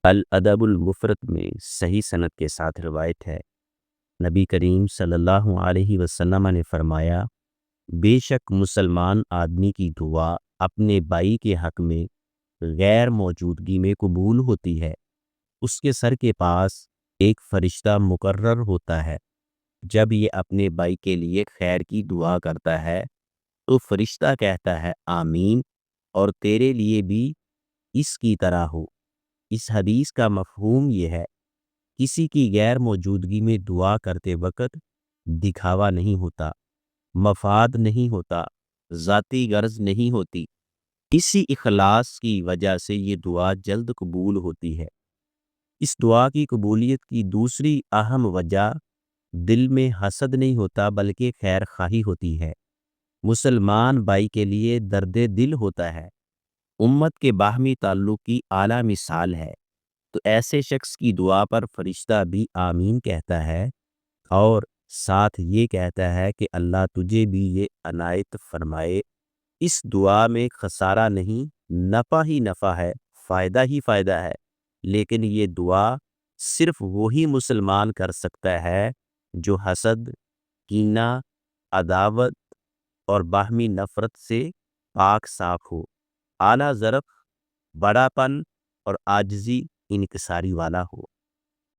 الادب المفرد میں صحیح سند کے ساتھ روایت ہے، نبی کریم صلی اللہ علیہ وسلم نے فرمایا، بے شک مسلمان آدمی کی دعا اپنے بھائی کے حق میں غیر موجودگی میں قبول ہوتی ہے۔ اس کے سر کے پاس ایک فرشتہ مقرر ہوتا ہے۔ جب یہ اپنے بھائی کے لیے خیر کی دعا کرتا ہے تو فرشتہ کہتا ہے آمین، اور تیرے لیے بھی اس کی طرح ہو۔ اس حدیث کا مفہوم یہ ہے، کسی کی غیر موجودگی میں دعا کرتے وقت دکھاوا نہیں ہوتا، مفاد نہیں ہوتا، ذاتی غرض نہیں ہوتی۔ اسی اخلاص کی وجہ سے یہ دعا جلد قبول ہوتی ہے۔ اس دعا کی قبولیت کی دوسری اہم وجہ دل میں حسد نہیں ہوتا بلکہ خیر خواہی ہوتی ہے۔ مسلمان بھائی کے لیے درد دل ہوتا ہے، امت کے باہمی تعلق کی اعلیٰ مثال ہے، تو ایسے شخص کی دعا پر فرشتہ بھی آمین کہتا ہے اور ساتھ یہ کہتا ہے کہ اللہ تجھے بھی یہ عنایت فرمائے۔ اس دعا میں خسارہ نہیں، نفع ہی نفع ہے، فائدہ ہی فائدہ ہے، لیکن یہ دعا صرف وہی مسلمان کر سکتا ہے جو حسد، کینہ، عداوت اور باہمی نفرت سے پاک صاف ہو، اعلیٰ ظرف، بڑا پن اور عاجزی انکساری والا ہو۔